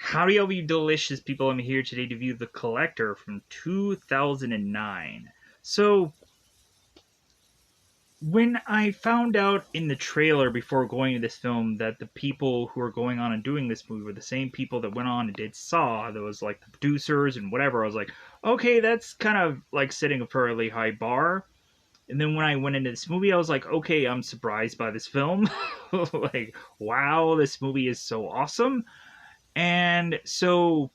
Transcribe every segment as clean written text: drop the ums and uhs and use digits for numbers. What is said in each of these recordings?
Howdy, all you delicious people. I'm here today to view The Collector from 2009. So, when I found out in the trailer before going to this film that the people who are going on and doing this movie were the same people that went on and did Saw, that was like the producers and whatever, I was like, okay, that's kind of like setting a fairly high bar. And then when I went into this movie, I was like, okay, I'm surprised by this film. Like, wow, this movie is so awesome. And so,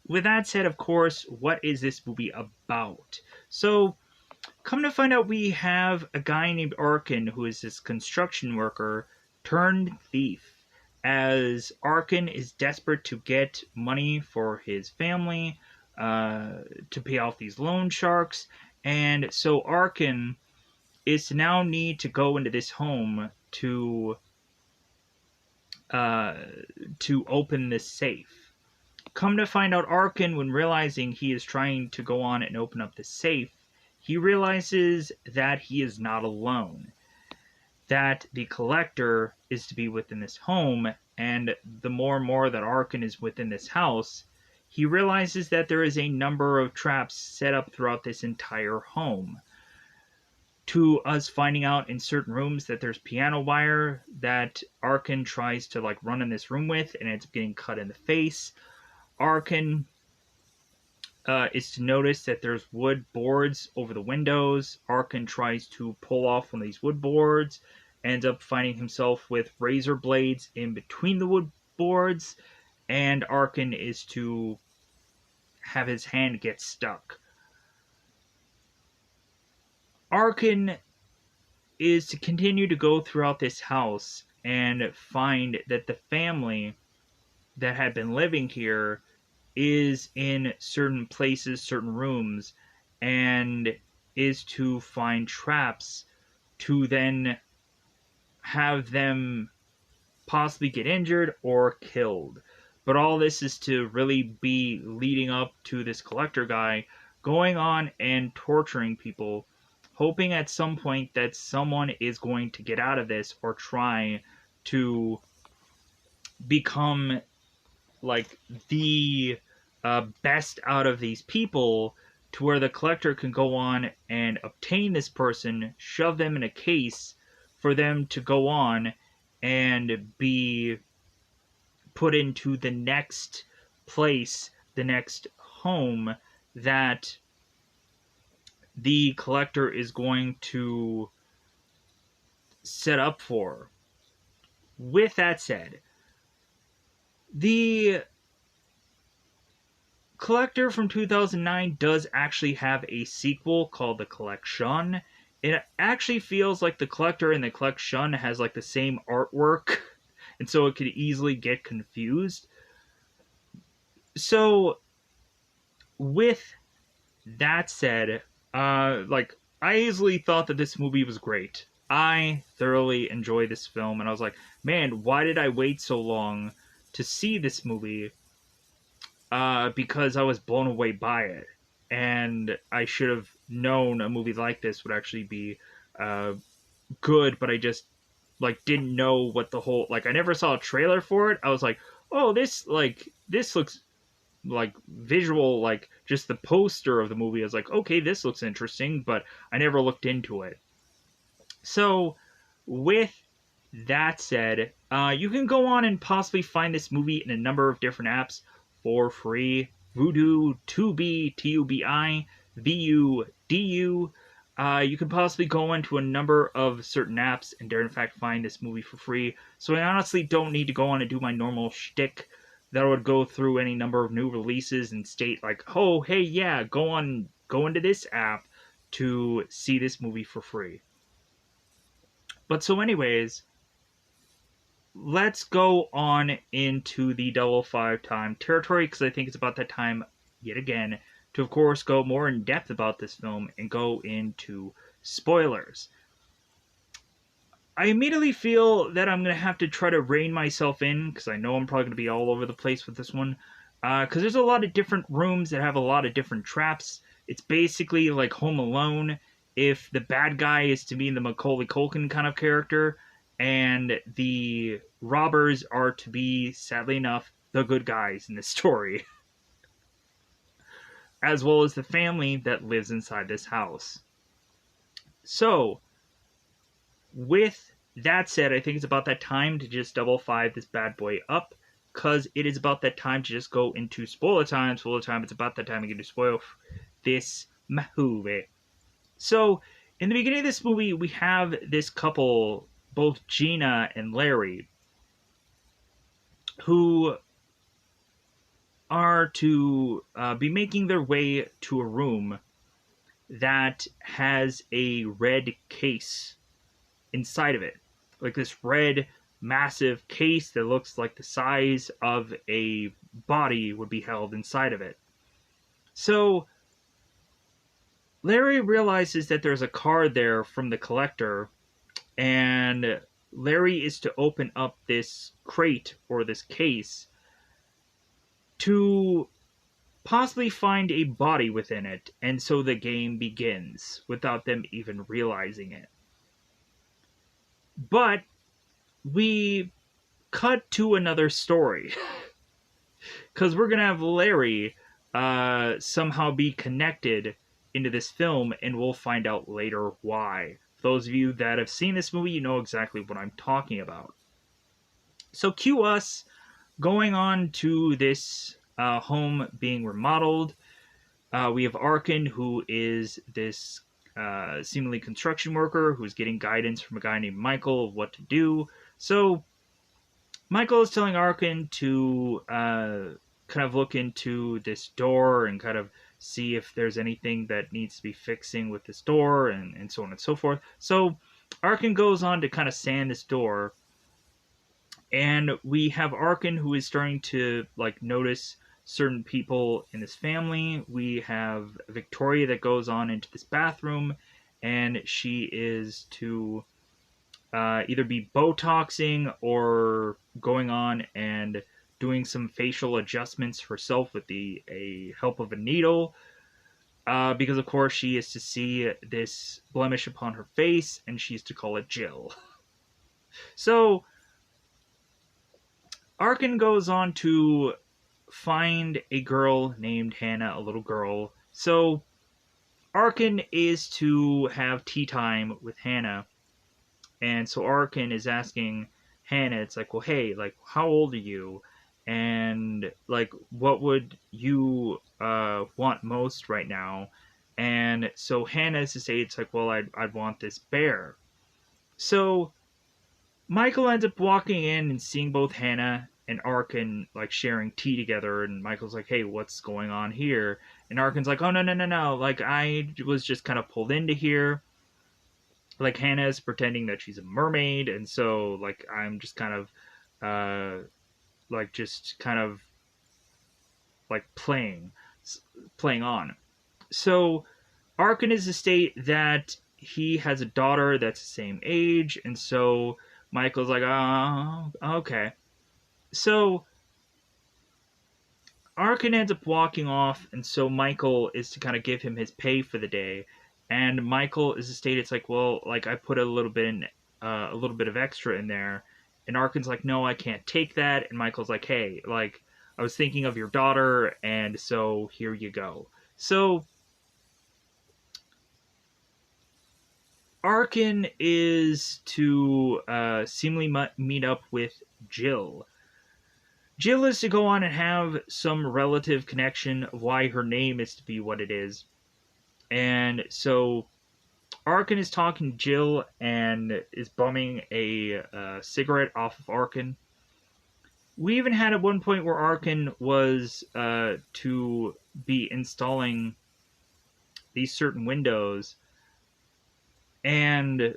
with that said, of course, what is this movie about? So, come to find out, we have a guy named Arkin who is this construction worker turned thief. As Arkin is desperate to get money for his family, to pay off these loan sharks, and so Arkin is to now need to go into this home uh, to open this safe. Come to find out, Arkin, when realizing he is trying to go on and open up the safe, he realizes that he is not alone. That the collector is to be within this home, and the more and more that Arkin is within this house, he realizes that there is a number of traps set up throughout this entire home. To us finding out in certain rooms that there's piano wire that Arkin tries to like run in this room with, and it's getting cut in the face. Arkin is to notice that there's wood boards over the windows. Arkin tries to pull off one of these wood boards, ends up finding himself with razor blades in between the wood boards, and Arkin is to have his hand get stuck. Arkin is to continue to go throughout this house and find that the family that had been living here is in certain places, certain rooms, and is to find traps to then have them possibly get injured or killed. But all this is to really be leading up to this collector guy going on and torturing people, hoping at some point that someone is going to get out of this or try to become like the best out of these people, to where the collector can go on and obtain this person, shove them in a case for them to go on and be put into the next place, the next home that the collector is going to set up for. With that said, the Collector from 2009 does actually have a sequel called The Collection. It actually feels like The Collector and The Collection has like the same artwork, and so it could easily get confused. So, with that said, I easily thought that this movie was great. I thoroughly enjoyed this film, and I was like, man, why did I wait so long to see this movie? Because I was blown away by it, and I should have known a movie like this would actually be good, but I just like didn't know what the whole like. I never saw a trailer for it. I was like, oh, this looks like visual, like just the poster of the movie. I was like, okay, this looks interesting, but I never looked into it. So, with that said, you can go on and possibly find this movie in a number of different apps for free. Vudu, Tubi, Tubi, Vudu. You can possibly go into a number of certain apps and dare in fact find this movie for free. So I honestly don't need to go on and do my normal shtick that would go through any number of new releases and state like, oh, hey, yeah, go into this app to see this movie for free. But so anyways, let's go on into the double five time territory, because I think it's about that time yet again to, of course, go more in depth about this film and go into spoilers. I immediately feel that I'm going to have to try to rein myself in, because I know I'm probably going to be all over the place with this one, because there's a lot of different rooms that have a lot of different traps. It's basically like Home Alone if the bad guy is to be the Macaulay Culkin kind of character, and the robbers are to be, sadly enough, the good guys in this story, as well as the family that lives inside this house. So, with that said, I think it's about that time to just double five this bad boy up, because it is about that time to just go into spoiler time. Spoiler time, it's about that time to get to spoil this movie. So, in the beginning of this movie, we have this couple, both Gina and Larry, who are to be making their way to a room that has a red case inside of it. Like this red, massive case that looks like the size of a body would be held inside of it. So Larry realizes that there's a card there from the collector, and Larry is to open up this crate or this case to possibly find a body within it, and so the game begins without them even realizing it. But we cut to another story because we're gonna have Larry somehow be connected into this film, and we'll find out later why. For those of you that have seen this movie, you know exactly what I'm talking about. So cue us going on to this home being remodeled. We have Arkin, who is this seemingly construction worker who's getting guidance from a guy named Michael of what to do. So Michael is telling Arkin to kind of look into this door and kind of see if there's anything that needs to be fixing with this door, and so on and so forth. So Arkin goes on to kind of sand this door, and we have Arkin who is starting to like notice certain people in this family. We have Victoria that goes on into this bathroom, and she is to either be Botoxing or going on and doing some facial adjustments herself with the help of a needle. Because of course she is to see this blemish upon her face, and she's to call it Jill. So Arkin goes on to find a girl named Hannah, a little girl. So Arkin is to have tea time with Hannah, and so Arkin is asking Hannah, it's like, well, hey, like, how old are you? And like, what would you want most right now? And so Hannah is to say, it's like, well, I'd want this bear. So Michael ends up walking in and seeing both Hannah and Arkin like sharing tea together, and Michael's like, hey, what's going on here? And Arkin's like, oh, no, like, I was just kind of pulled into here. Like, Hannah's pretending that she's a mermaid, and so like I'm just kind of just kind of like playing on. So Arkin is to state that he has a daughter that's the same age, and so Michael's like, oh, okay. So Arkin ends up walking off, and so Michael is to kind of give him his pay for the day, and Michael is to state, it's like, well, like, I put a little bit of extra in there, and Arkin's like, no, I can't take that, and Michael's like, hey, like, I was thinking of your daughter, and so here you go. So Arkin is to seemingly meet up with Jill. Jill is to go on and have some relative connection of why her name is to be what it is. And so Arkin is talking to Jill and is bumming a cigarette off of Arkin. We even had at one point where Arkin was to be installing these certain windows, and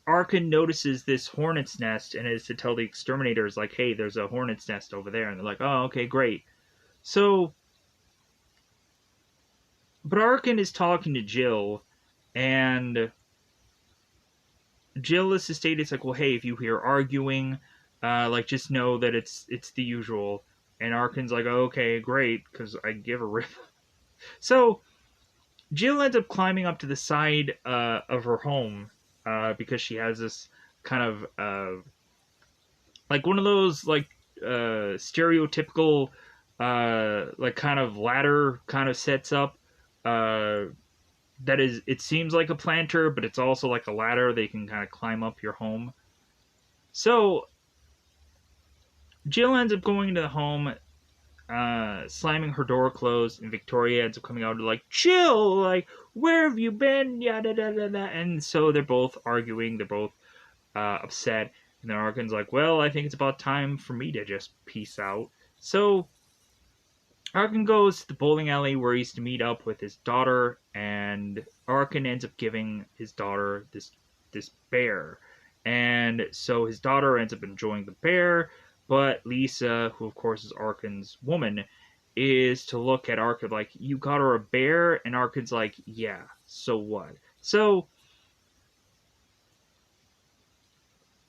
Arkin notices this hornet's nest and is to tell the exterminators, like, hey, there's a hornet's nest over there. And they're like, oh, okay, great. So, but Arkin is talking to Jill, and Jill is to state, it's like, well, hey, if you hear arguing, like, just know that it's the usual. And Arkin's like, oh, okay, great, because I give a rip. So Jill ends up climbing up to the side of her home because she has this kind of like one of those like stereotypical like kind of ladder kind of sets up. Uh, that is, it seems like a planter, but it's also like a ladder. They can kind of climb up your home. So Jill ends up going into the home, slamming her door closed, and Victoria ends up coming out like, Jill, like, where have you been? Yada da da da. And so they're both arguing. They're both upset. And then Arkin's like, well, I think it's about time for me to just peace out. So Arkin goes to the bowling alley where he's to meet up with his daughter, and Arkin ends up giving his daughter this bear. And so his daughter ends up enjoying the bear, but Lisa, who of course is Arkin's woman, is to look at Arkin like, you got her a bear? And Arkin's like, yeah, so what? So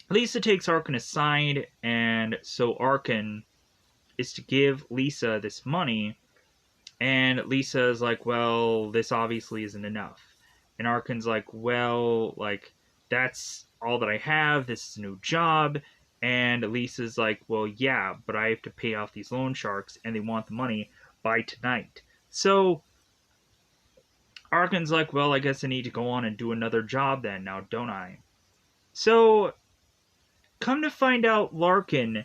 Lisa takes Arkin aside, and so Arkin is to give Lisa this money, and Lisa is like, well, this obviously isn't enough. And Arkin's like, well, like, that's all that I have. This is a new job. And Lisa's like, well, yeah, but I have to pay off these loan sharks, and they want the money by tonight. So Arkin's like, well, I guess I need to go on and do another job then, now, don't I? So come to find out, Larkin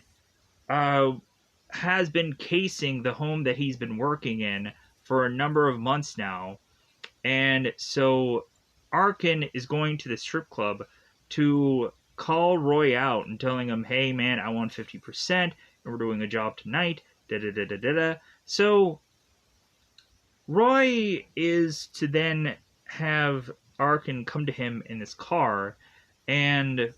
has been casing the home that he's been working in for a number of months now. And so Arkin is going to the strip club to call Roy out and telling him, hey man, I want 50% and we're doing a job tonight. Da da da da da da. So Roy is to then have Arkin come to him in this car, and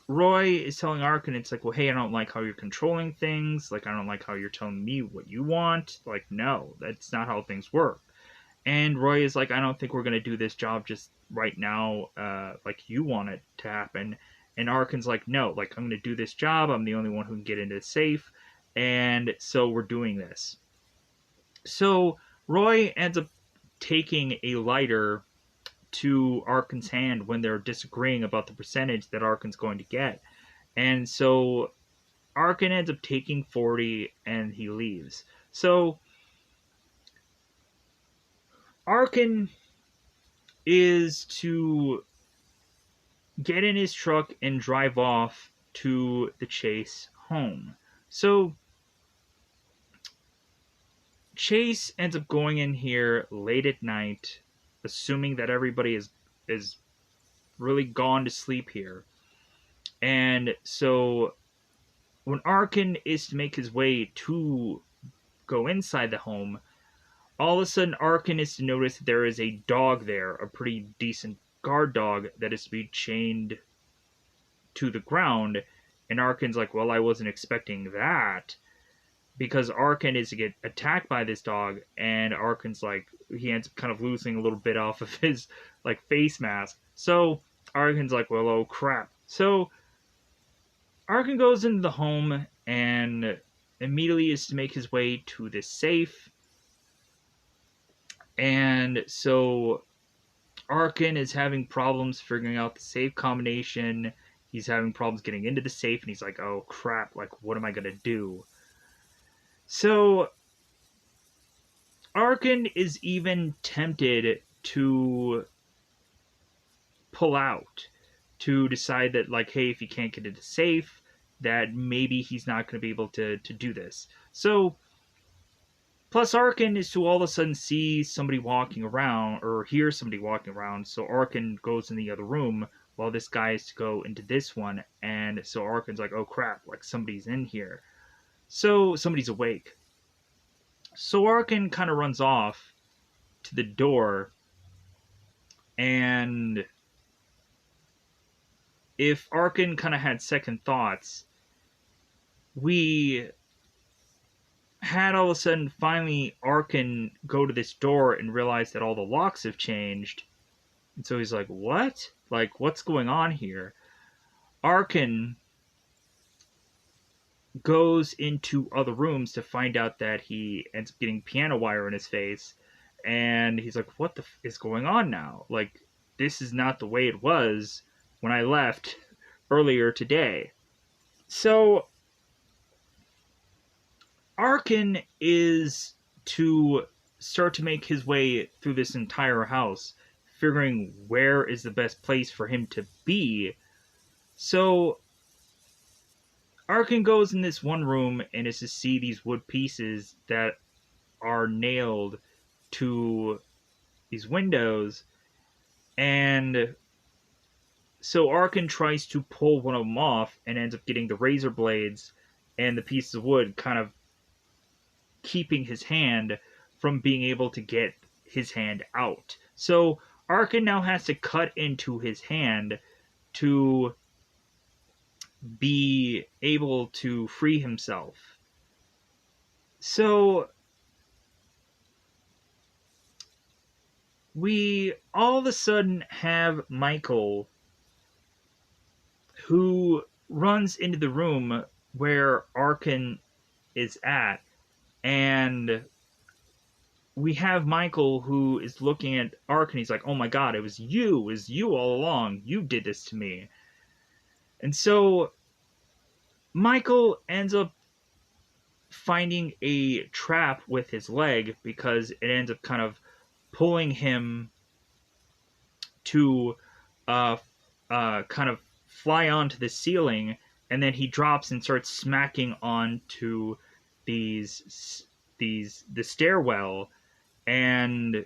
Roy is telling Arkin, it's like, well, hey, I don't like how you're controlling things. Like, I don't like how you're telling me what you want. Like, no, that's not how things work. And Roy is like, I don't think we're going to do this job just right now, like you want it to happen. And Arkin's like, no, like, I'm going to do this job. I'm the only one who can get into the safe. And so we're doing this. So Roy ends up taking a lighter to Arkin's hand when they're disagreeing about the percentage that Arkin's going to get. And so Arkin ends up taking 40 and he leaves. So Arkin is to get in his truck and drive off to the Chase home. So Chase ends up going in here late at night, assuming that everybody is really gone to sleep here. And so when Arkin is to make his way to go inside the home, all of a sudden Arkin is to notice that there is a dog there, a pretty decent guard dog that is to be chained to the ground. And Arkin's like, well, I wasn't expecting that. Because Arkin is to get attacked by this dog, and Arkin's like, he ends up kind of losing a little bit off of his like face mask. So Arkin's like, well, oh crap. So Arkin goes into the home and immediately is to make his way to the safe. And so Arkin is having problems figuring out the safe combination. He's having problems getting into the safe, and he's like, oh crap, like, what am I gonna do? So Arkin is even tempted to pull out, to decide that, like, hey, if he can't get into safe, that maybe he's not going to be able to do this. So, plus Arkin is to all of a sudden see somebody walking around, or hear somebody walking around, so Arkin goes in the other room while this guy is to go into this one, and so Arkin's like, oh crap, like somebody's in here. So somebody's awake. So Arkin kind of runs off to the door, and if Arkin kind of had second thoughts, we had all of a sudden finally Arkin go to this door and realize that all the locks have changed. And so he's like, what? Like, what's going on here? Arkin goes into other rooms to find out that he ends up getting piano wire in his face, and he's like, what the is going on now? Like, this is not the way it was when I left earlier today. So Arkin is to start to make his way through this entire house, figuring where is the best place for him to be. So Arkin goes in this one room and is to see these wood pieces that are nailed to these windows, and so Arkin tries to pull one of them off and ends up getting the razor blades and the pieces of wood kind of keeping his hand from being able to get his hand out. So Arkin now has to cut into his hand to be able to free himself. So we all of a sudden have Michael, who runs into the room where Arkin is at, and we have Michael who is looking at Arkin. He's like, "Oh my God, it was you all along. You did this to me." And so Michael ends up finding a trap with his leg because it ends up kind of pulling him to kind of fly onto the ceiling, and then he drops and starts smacking onto the stairwell, and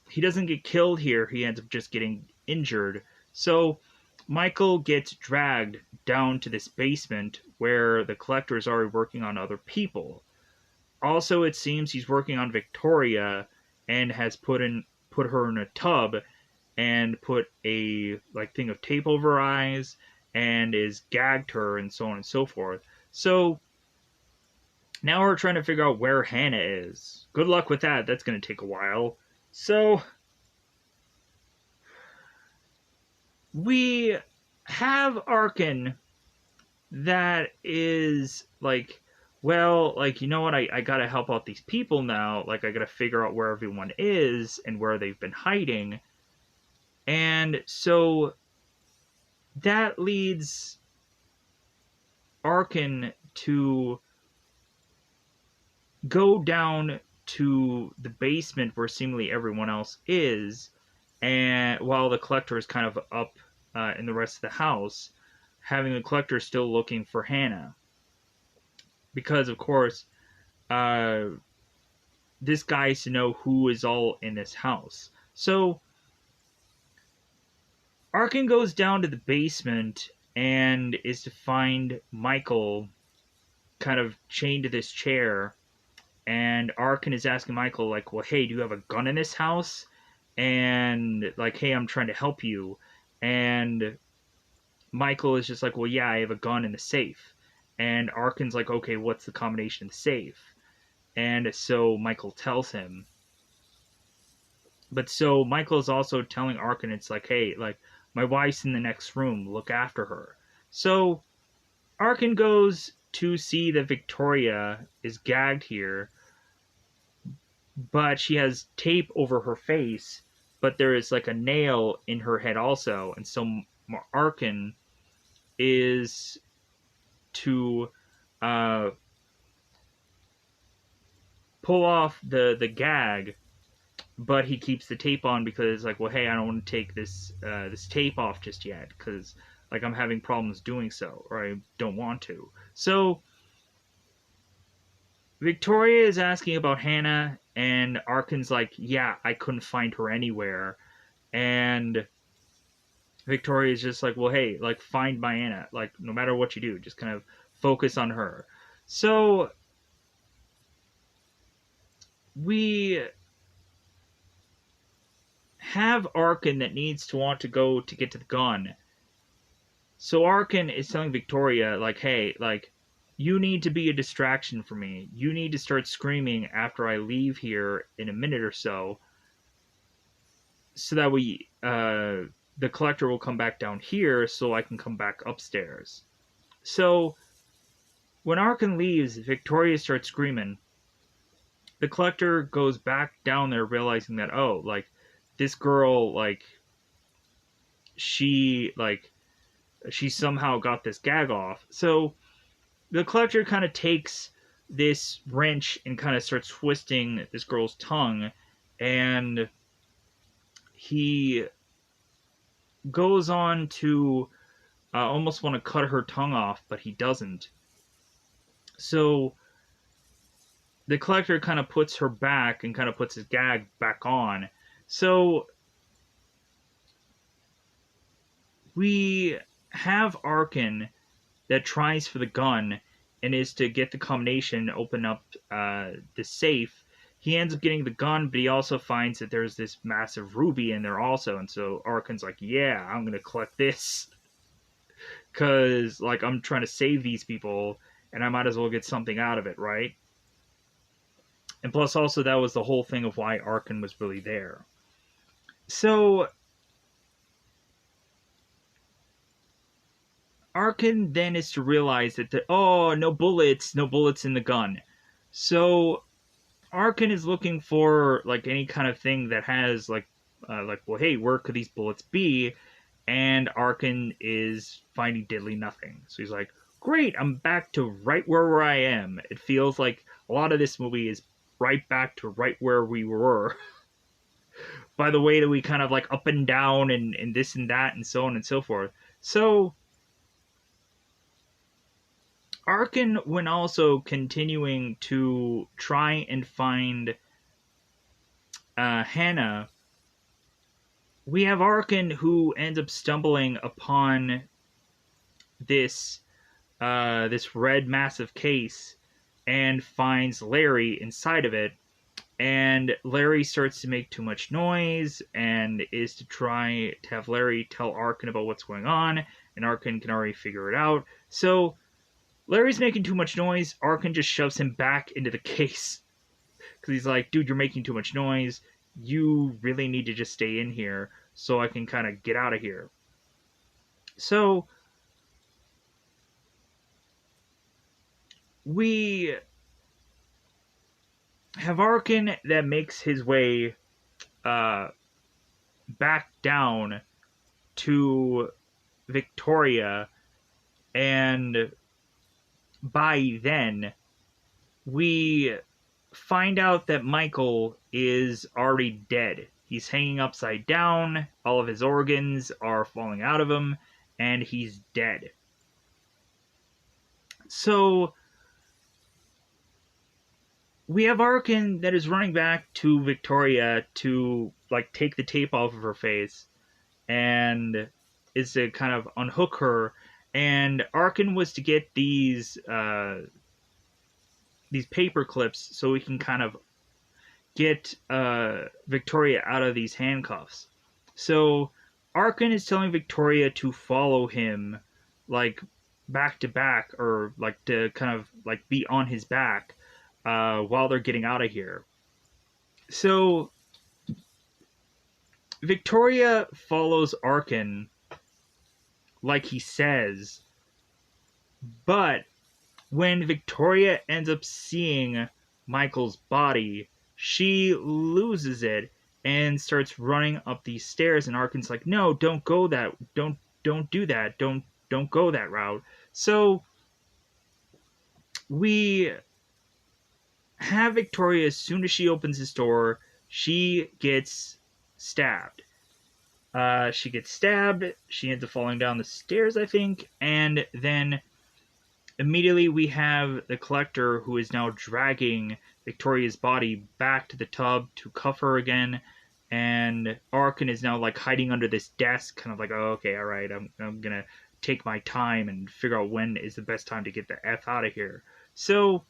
he doesn't get killed here. He ends up just getting injured. So Michael gets dragged down to this basement where the collector is already working on other people. Also, it seems he's working on Victoria and has put her in a tub and put a like thing of tape over her eyes and is gagged her and so on and so forth. So now we're trying to figure out where Hannah is. Good luck with that. That's going to take a while. So we have Arkin that is like, well, like, you know what? I gotta help out these people now. Like, I gotta figure out where everyone is and where they've been hiding. And so that leads Arkin to go down to the basement where seemingly everyone else is, and while the collector is kind of up in the rest of the house, having the collector still looking for Hannah. Because, of course, this guy is to know who is all in this house. So Arkin goes down to the basement and is to find Michael kind of chained to this chair. And Arkin is asking Michael, like, well, hey, do you have a gun in this house? And, like, hey, I'm trying to help you. And Michael is just like, well, yeah, I have a gun in the safe. And Arkin's like, okay, what's the combination of the safe? And so Michael tells him. But so Michael is also telling Arkin, it's like, hey, like, my wife's in the next room, look after her. So Arkin goes to see that Victoria is gagged here, but she has tape over her face, but there is like a nail in her head also. And so Arkin is to pull off the gag, but he keeps the tape on because it's like, well, hey, I don't want to take this tape off just yet because like I'm having problems doing so, or I don't want to. So Victoria is asking about Hannah, and Arkin's like, yeah, I couldn't find her anywhere. And Victoria is just like, well, hey, like, find my Anna. Like, no matter what you do, just kind of focus on her. So we have Arkin that needs to want to go to get to the gun. So Arkin is telling Victoria, like, hey, like, you need to be a distraction for me. You need to start screaming after I leave here in a minute or so that the collector will come back down here so I can come back upstairs. So when Arkin leaves, Victoria starts screaming. The collector goes back down there realizing that, oh, like, this girl, like, she somehow got this gag off. So the collector kind of takes this wrench and kind of starts twisting this girl's tongue, and he goes on to almost want to cut her tongue off, but he doesn't. So the collector kind of puts her back and kind of puts his gag back on. So we have Arkin that tries for the gun and is to get the combination, open up the safe. He ends up getting the gun, but he also finds that there's this massive ruby in there also. And so Arkin's like, yeah, I'm going to collect this. Because, like, I'm trying to save these people, and I might as well get something out of it, right? And plus, also, that was the whole thing of why Arkin was really there. So, Arkin then is to realize that, no bullets in the gun. So, Arkin is looking for, like, any kind of thing that has, well, hey, where could these bullets be? And Arkin is finding diddly nothing. So he's like, great, I'm back to right where I am. It feels like a lot of this movie is right back to right where we were. By the way that we kind of like up and down and this and that and so on and so forth. So Arkin, when also continuing to try and find Hannah, we have Arkin who ends up stumbling upon this red massive case and finds Larry inside of it. And Larry starts to make too much noise and is to try to have Larry tell Arkin about what's going on, and Arkin can already figure it out. So Larry's making too much noise. Arkin just shoves him back into the case because he's like, dude, you're making too much noise. You really need to just stay in here so I can kind of get out of here. So we have Arkin that makes his way back down to Victoria, and by then we find out that Michael is already dead. He's hanging upside down, all of his organs are falling out of him, and he's dead. So we have Arkin that is running back to Victoria to like take the tape off of her face and is to kind of unhook her. And Arkin was to get these paper clips so we can kind of get Victoria out of these handcuffs. So Arkin is telling Victoria to follow him like back to back, or like to kind of like be on his back while they're getting out of here. So Victoria follows Arkin like he says, but when Victoria ends up seeing Michael's body, she loses it and starts running up these stairs, and Arkin's like, no, don't go that, don't do that, don't go that route. So we have Victoria, as soon as she opens this door, she gets stabbed. She gets stabbed, she ends up falling down the stairs, I think, and then immediately we have the collector who is now dragging Victoria's body back to the tub to cuff her again, and Arkin is now like hiding under this desk, kind of like, oh, okay, alright, I'm gonna take my time and figure out when is the best time to get the F out of here. So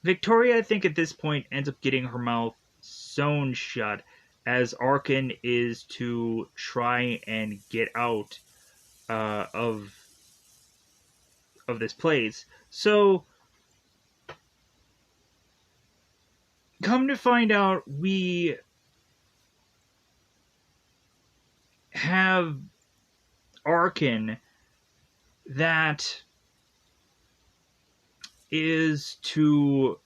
Victoria, I think at this point, ends up getting her mouth sewn shut as Arkin is to try and get out of this place. So come to find out, we have Arkin that is to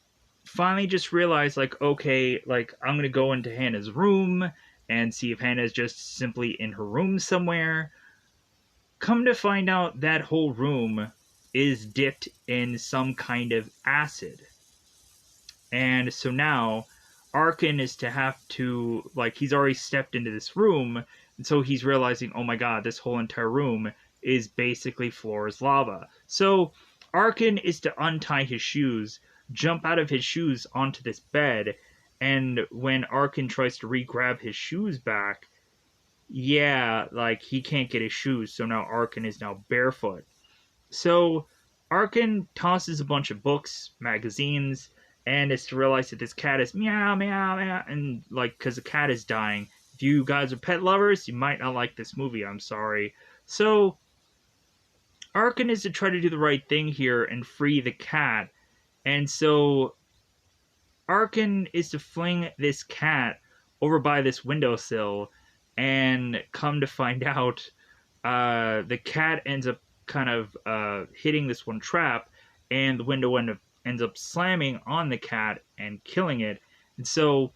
finally just realize, like, okay, like, I'm gonna go into Hannah's room and see if Hannah's just simply in her room somewhere. Come to find out, that whole room is dipped in some kind of acid. And so now Arkin is to have to, like, he's already stepped into this room, and so he's realizing, oh my god, this whole entire room is basically floor is lava. So Arkin is to untie his shoes, jump out of his shoes onto this bed, and when Arkin tries to re-grab his shoes back, yeah, like, he can't get his shoes, so now Arkin is now barefoot. So Arkin tosses a bunch of books, magazines, and is to realize that this cat is meow, meow, meow, and like, because the cat is dying. If you guys are pet lovers, you might not like this movie, I'm sorry. So Arkin is to try to do the right thing here and free the cat, and so Arkin is to fling this cat over by this windowsill, and come to find out, the cat ends up kind of hitting this one trap, and the window ends up slamming on the cat and killing it. And so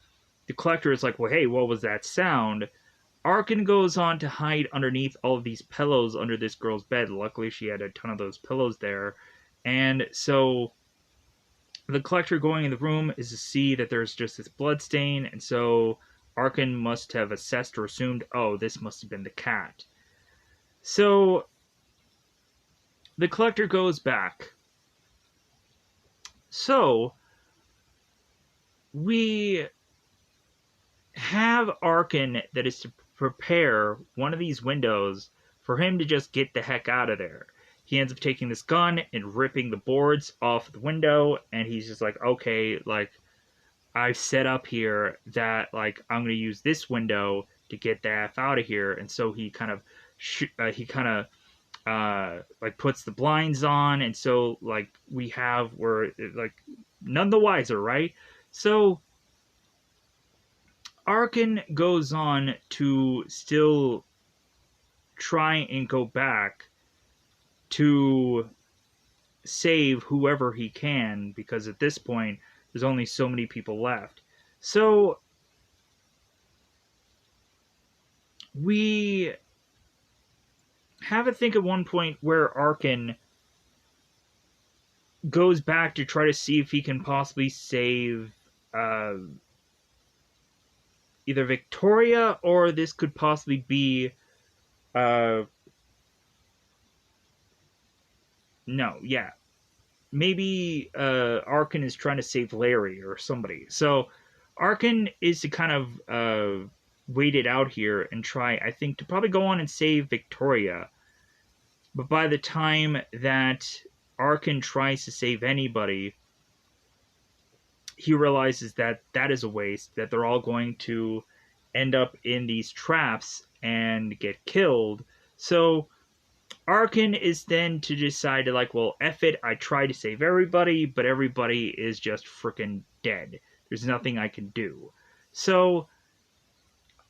the collector is like, well, hey, what was that sound? Arkin goes on to hide underneath all of these pillows under this girl's bed. Luckily, she had a ton of those pillows there. And so the collector going in the room is to see that there's just this blood stain, and so Arkin must have assessed or assumed, oh, this must have been the cat. So the collector goes back. So we have Arkin that is to prepare one of these windows for him to just get the heck out of there. He ends up taking this gun and ripping the boards off the window, and he's just like, okay, like, I've set up here that, like, I'm going to use this window to get the F out of here. And so he kind of, like, puts the blinds on, and so, like, we have, we're, like, none the wiser, right? So Arkin goes on to still try and go back to save whoever he can, because at this point there's only so many people left. So we have a think at one point where Arkin goes back to try to see if he can possibly save either Victoria, or this could possibly be no, yeah. Maybe Arkin is trying to save Larry or somebody. So Arkin is to kind of wait it out here and try, I think, to probably go on and save Victoria. But by the time that Arkin tries to save anybody, he realizes that that is a waste, that they're all going to end up in these traps and get killed. So Arkin is then to decide to, like, well, F it, I try to save everybody, but everybody is just freaking dead. There's nothing I can do. So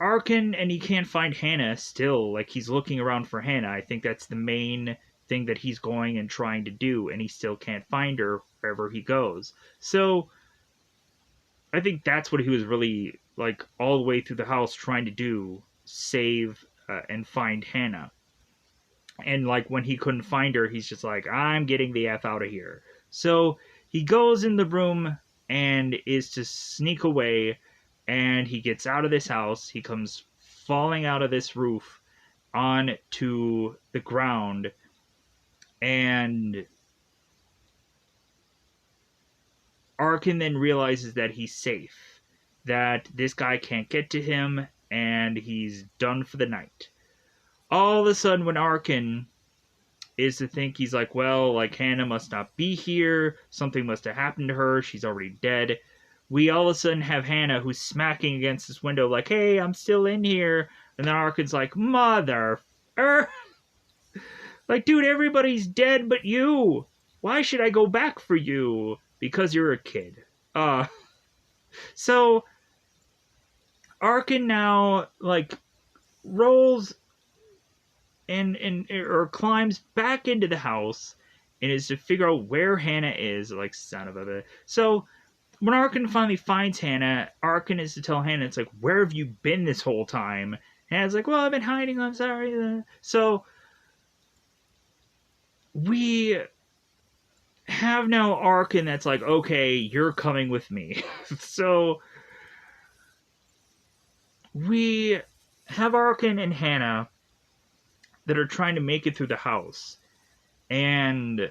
Arkin, and he can't find Hannah still, like, he's looking around for Hannah. I think that's the main thing that he's going and trying to do, and he still can't find her wherever he goes. So I think that's what he was really, like, all the way through the house trying to do, save and find Hannah. And, like, when he couldn't find her, he's just like, I'm getting the F out of here. So he goes in the room and is to sneak away, and he gets out of this house. He comes falling out of this roof onto the ground, and Arkin then realizes that he's safe, that this guy can't get to him, and he's done for the night. All of a sudden, when Arkin is to think, he's like, well, like, Hannah must not be here, something must have happened to her, she's already dead. We all of a sudden have Hannah, who's smacking against this window like, hey, I'm still in here. And then Arkin's like, mother... like, dude, everybody's dead but you. Why should I go back for you? Because you're a kid. So Arkin now, like, rolls or climbs back into the house and is to figure out where Hannah is, like, son of a bitch. So when Arkin finally finds Hannah, Arkin is to tell Hannah, it's like, where have you been this whole time? Hannah's like, well, I've been hiding, I'm sorry. So we have now Arkin that's like, okay, you're coming with me. So we have Arkin and Hannah that are trying to make it through the house. And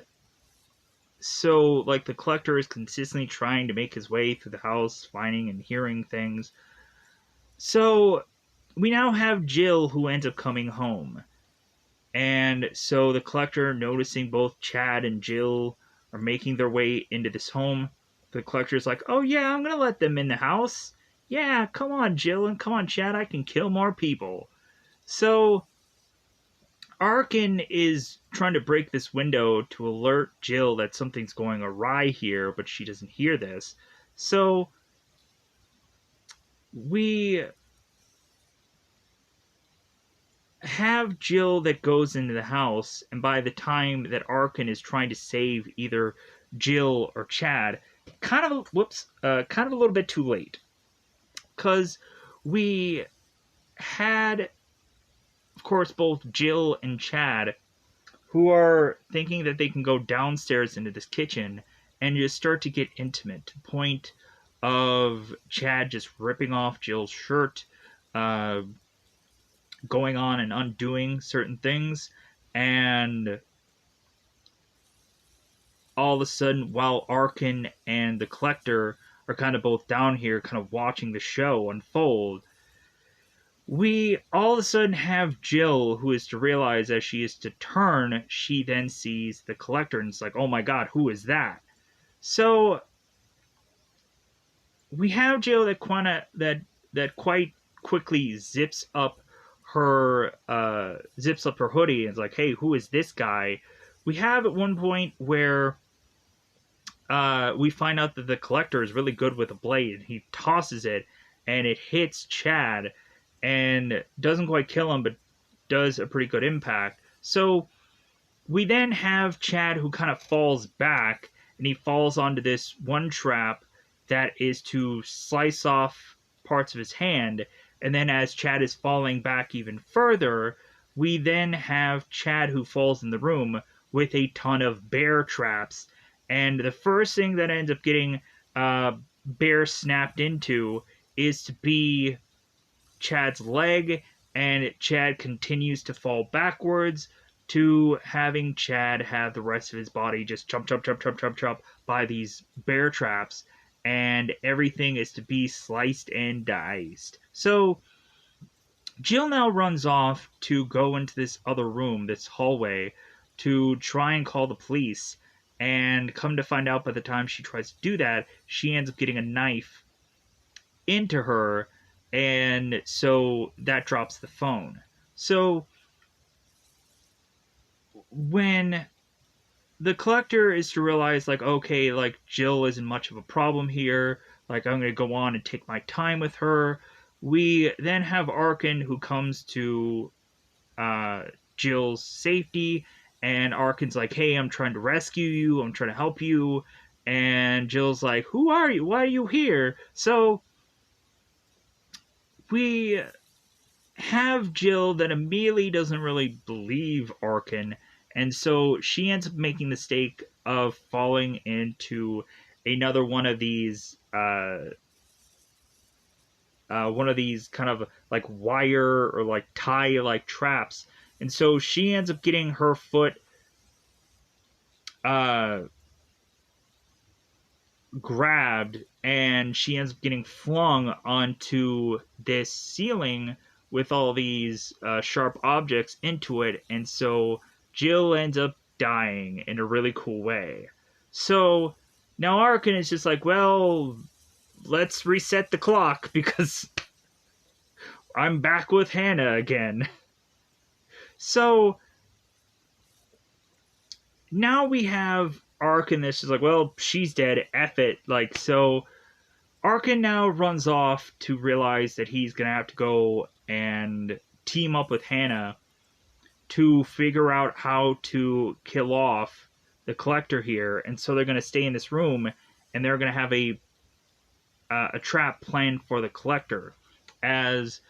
so, like, the collector is consistently trying to make his way through the house, finding and hearing things. So we now have Jill who ends up coming home. And so the collector, noticing both Chad and Jill are making their way into this home, the collector's like, oh yeah, I'm gonna let them in the house. Yeah, come on, Jill, and come on, Chad, I can kill more people. So Arkin is trying to break this window to alert Jill that something's going awry here, but she doesn't hear this. So we have Jill that goes into the house, and by the time that Arkin is trying to save either Jill or Chad, kind of a little bit too late, because we had, of course, both Jill and Chad who are thinking that they can go downstairs into this kitchen and just start to get intimate to the point of Chad just ripping off Jill's shirt, uh, going on and undoing certain things, and all of a sudden, while Arkin and the Collector are kind of both down here, kind of watching the show unfold, we all of a sudden have Jill, who is to realize as she is to turn, she then sees the Collector and it's like, oh my god, who is that? So we have Jill that quite quickly zips up her hoodie and is like, hey, who is this guy? We have at one point where we find out that the Collector is really good with a blade. He tosses it and it hits Chad and doesn't quite kill him, but does a pretty good impact. So we then have Chad who kind of falls back, and he falls onto this one trap that is to slice off parts of his hand. And then as Chad is falling back even further, we then have Chad who falls in the room with a ton of bear traps. And the first thing that ends up getting bear snapped into is to be Chad's leg, and Chad continues to fall backwards to having Chad have the rest of his body just chop by these bear traps, and everything is to be sliced and diced. So Jill now runs off to go into this other room, this hallway, to try and call the police, and come to find out by the time she tries to do that, she ends up getting a knife into her, and so that drops the phone. So when the Collector is to realize, like, okay, like, Jill isn't much of a problem here, like, I'm gonna go on and take my time with her, we then have Arkin who comes to Jill's safety, and Arkin's like, hey, I'm trying to rescue you, I'm trying to help you, and Jill's like, who are you? Why are you here? So we have Jill that immediately doesn't really believe Arkin, and so she ends up making the mistake of falling into another one of these kind of like wire or like tie like traps, and so she ends up getting her foot grabbed, and she ends up getting flung onto this ceiling with all these sharp objects into it, and so Jill ends up dying in a really cool way. So now Arkin is just like, well, let's reset the clock because I'm back with Hannah again. So now we have Arkin this is like, well, she's dead, F it. Like, so Arkin now runs off to realize that he's gonna have to go and team up with Hannah to figure out how to kill off the Collector here. And so they're gonna stay in this room, and they're gonna have a trap planned for the Collector. As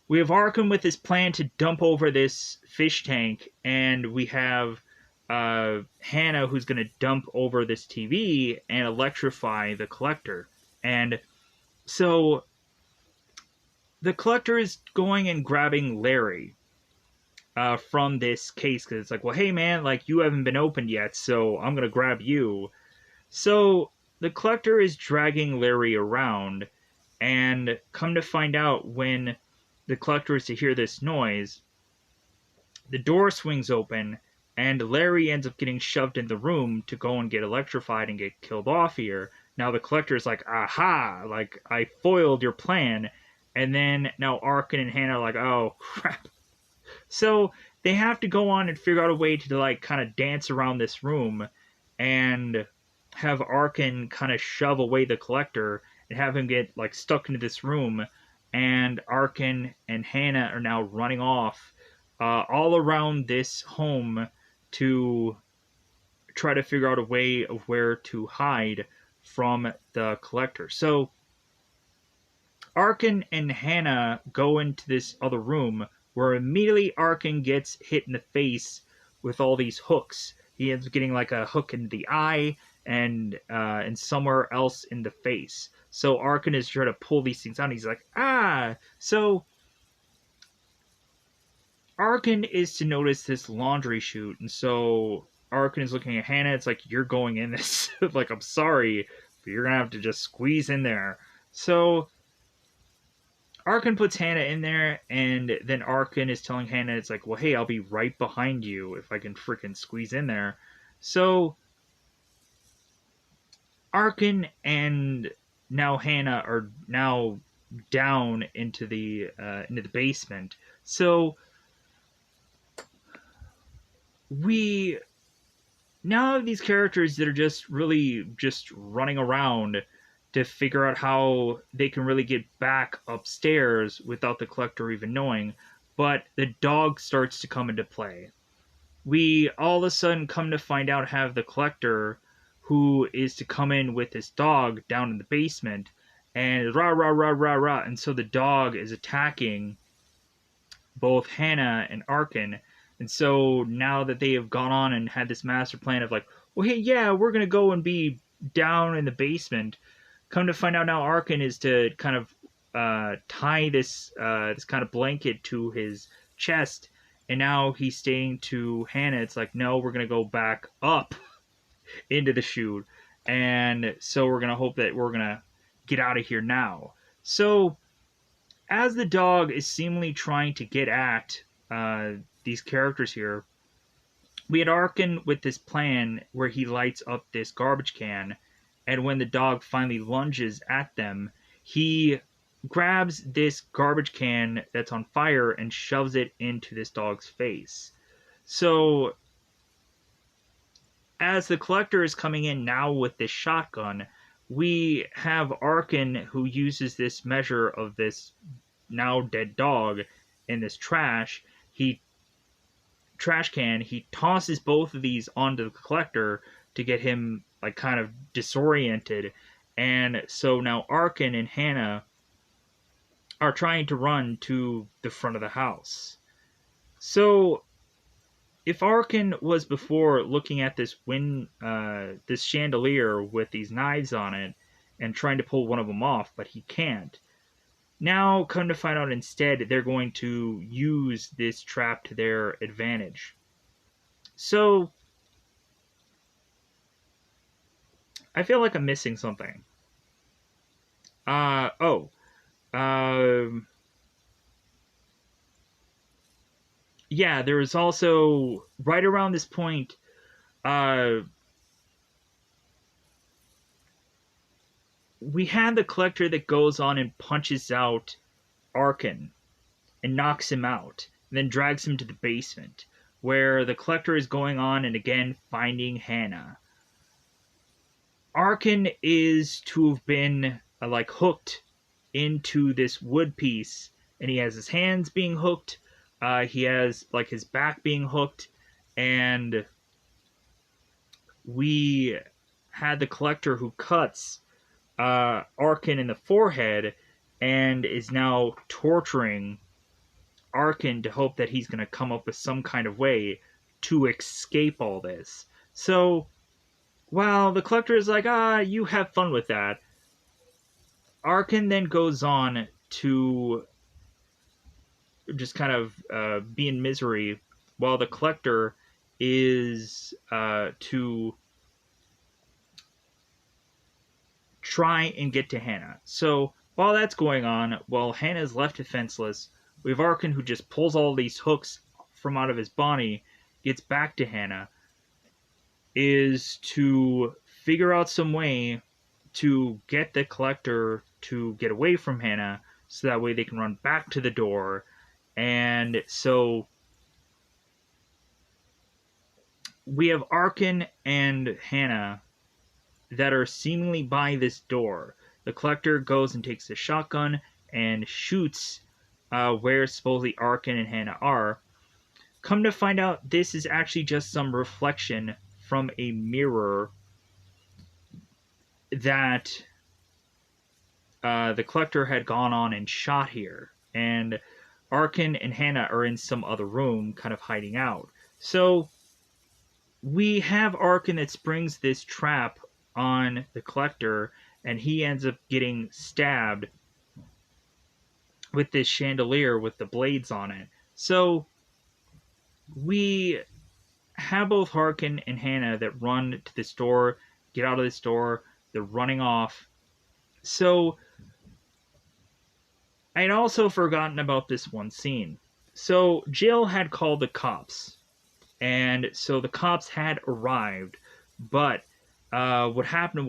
we have Arkin with his plan to dump over this fish tank, and we have Hannah, who's going to dump over this TV and electrify the collector. And so the collector is going and grabbing Larry from this case because it's like, well, hey man, like you haven't been opened yet, so I'm going to grab you. So the collector is dragging Larry around, and come to find out, when the collector is to hear this noise, the door swings open, and Larry ends up getting shoved in the room to go and get electrified and get killed off here. Now the collector is like, aha, like I foiled your plan. And then now Arkin and Hannah are like, oh crap. So they have to go on and figure out a way to like kind of dance around this room and have Arkin kind of shove away the collector and have him get like stuck into this room. And Arkin and Hannah are now running off all around this home to try to figure out a way of where to hide from the collector. So Arkin and Hannah go into this other room where immediately Arkin gets hit in the face with all these hooks. He ends up getting like a hook in the eye and somewhere else in the face. So Arkin is trying to pull these things out. He's like, ah! So Arkin is to notice this laundry chute, and so Arkin is looking at Hannah. It's like, you're going in this. Like, I'm sorry, but you're going to have to just squeeze in there. So Arkin puts Hannah in there, and then Arkin is telling Hannah, it's like, well, hey, I'll be right behind you if I can freaking squeeze in there. So Arkin and now Hannah are now down into the basement. So we now have these characters that are just really just running around to figure out how they can really get back upstairs without the collector even knowing. But the dog starts to come into play. We all of a sudden come to find out have the collector, who is to come in with this dog down in the basement, and rah rah rah rah rah, and so the dog is attacking both Hannah and Arkin. And so now that they have gone on and had this master plan of like, well, hey, yeah, we're gonna go and be down in the basement. Come to find out now, Arkin is to kind of tie this this kind of blanket to his chest, and now he's saying to Hannah, it's like, no, we're gonna go back up into the chute, and so we're gonna hope that we're gonna get out of here now. So as the dog is seemingly trying to get at these characters here, we had Arkin with this plan where he lights up this garbage can, and when the dog finally lunges at them, he grabs this garbage can that's on fire and shoves it into this dog's face. So as the collector is coming in now with this shotgun, we have Arkin, who uses this measure of this now dead dog in this trash can. He tosses both of these onto the collector to get him like kind of disoriented. And so now Arkin and Hannah are trying to run to the front of the house. So if Arkin was before looking at this this chandelier with these knives on it and trying to pull one of them off, but he can't. Now, come to find out, instead, they're going to use this trap to their advantage. So I feel like I'm missing something. Yeah, there is also, right around this point, we had the collector that goes on and punches out Arkin and knocks him out, and then drags him to the basement, where the collector is going on and again finding Hannah. Arkin is to have been like hooked into this wood piece, and he has his hands being hooked. He has like his back being hooked, and we had the collector who cuts Arkin in the forehead and is now torturing Arkin to hope that he's going to come up with some kind of way to escape all this. So while the collector is like, you have fun with that, Arkin then goes on to just kind of be in misery while the collector is to try and get to Hannah. So while that's going on, while Hannah's left defenseless, we have Arkin who just pulls all these hooks from out of his body, gets back to Hannah, is to figure out some way to get the collector to get away from Hannah so that way they can run back to the door. And so we have Arkin and Hannah that are seemingly by this door. The collector goes and takes the shotgun and shoots where supposedly Arkin and Hannah are. Come to find out, this is actually just some reflection from a mirror that the collector had gone on and shot here. And Arkin and Hannah are in some other room, kind of hiding out. So we have Arkin that springs this trap on the collector, and he ends up getting stabbed with this chandelier with the blades on it. So we have both Arkin and Hannah that run to the store, get out of the store, they're running off. So I'd also forgotten about this one scene. So Jill had called the cops, and so the cops had arrived, but what happened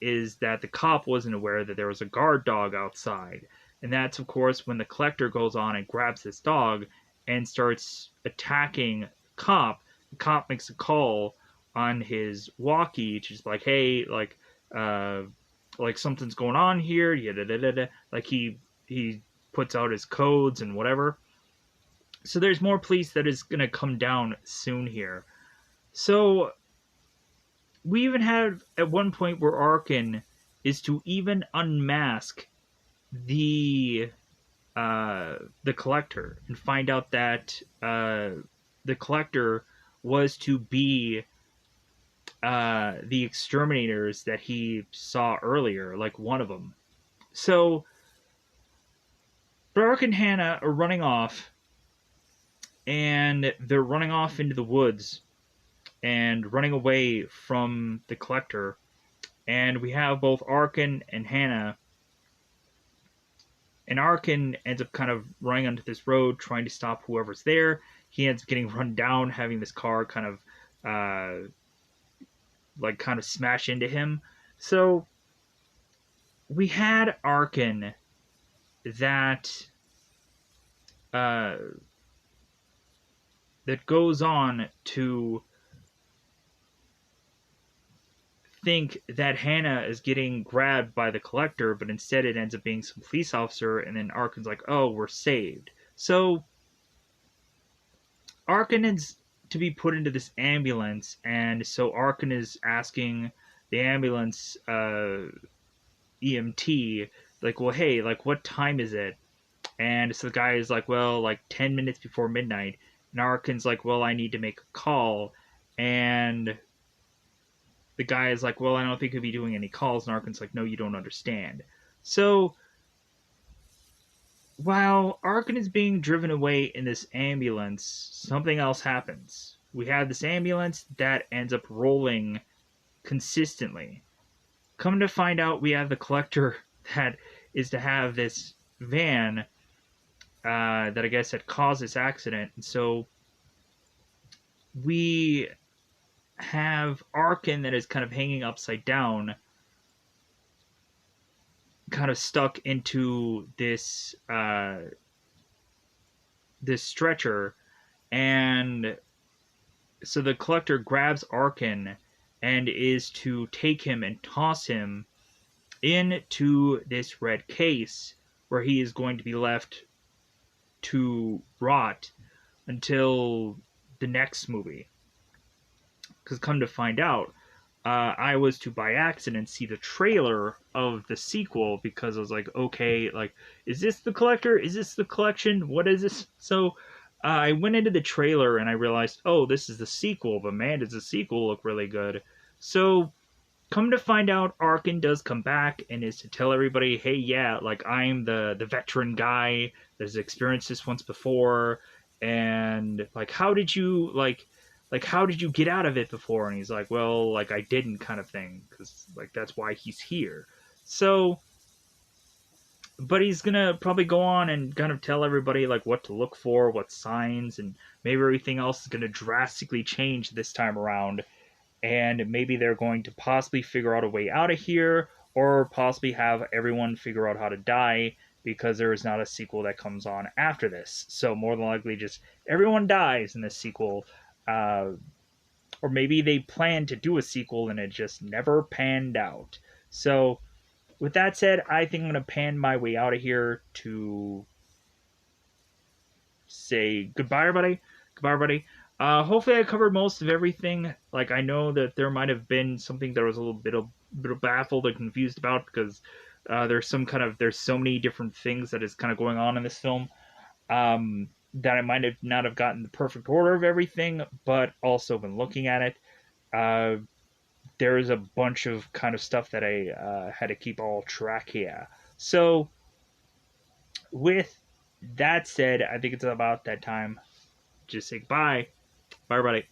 is that the cop wasn't aware that there was a guard dog outside. And that's, of course, when the collector goes on and grabs this dog and starts attacking the cop. The cop makes a call on his walkie, just like, hey, like something's going on here. Like he puts out his codes and whatever. So there's more police that is going to come down soon here. So we even have at one point where Arkin is to even unmask the collector and find out that the collector was to be the exterminators that he saw earlier, like one of them. So Arkin and Hannah are running off, and they're running off into the woods and running away from the collector. And we have both Arkin and Hannah. And Arkin ends up kind of running onto this road, trying to stop whoever's there. He ends up getting run down, having this car kind of smash into him. So we had Arkin that goes on to think that Hannah is getting grabbed by the collector, but instead it ends up being some police officer, and then Arkin's like, oh, we're saved. So Arkin is to be put into this ambulance, and so Arkin is asking the ambulance EMT, like, well, hey, like, what time is it? And so the guy is like, well, like 10 minutes before midnight. And Arkin's like, well, I need to make a call. And the guy is like, well, I don't think he'll be doing any calls. And Arkin's like, no, you don't understand. So while Arkin is being driven away in this ambulance, something else happens. We have this ambulance that ends up rolling consistently. Come to find out, we have the collector that is to have this van that I guess had caused this accident. And so we have Arkin that is kind of hanging upside down, kind of stuck into this this stretcher. And so the collector grabs Arkin and is to take him and toss him into this red case where he is going to be left to rot until the next movie. Because come to find out, I was to by accident see the trailer of the sequel because I was like, okay, like, is this the collector? Is this the collection? What is this? So I went into the trailer and I realized, oh, this is the sequel, but man, does the sequel look really good. So, come to find out, Arkin does come back and is to tell everybody, hey, yeah, like I'm the veteran guy that's experienced this once before, and like how did you get out of it before? And he's like, well, like I didn't, kind of thing, because like that's why he's here. So, but he's gonna probably go on and kind of tell everybody like what to look for, what signs, and maybe everything else is gonna drastically change this time around, and maybe they're going to possibly figure out a way out of here, or possibly have everyone figure out how to die because there is not a sequel that comes on after this. So more than likely, just everyone dies in this sequel, uh, or maybe they plan to do a sequel and it just never panned out. So with that said, I think I'm gonna pan my way out of here to say goodbye, everybody. Goodbye, everybody. Hopefully, I covered most of everything. Like, I know that there might have been something that I was a little bit of baffled or confused about because there's so many different things that is kind of going on in this film. That I might have not have gotten the perfect order of everything, but also when looking at it, uh, there is a bunch of kind of stuff that I had to keep all track here. So, with that said, I think it's about that time. Just say goodbye. Bye, everybody.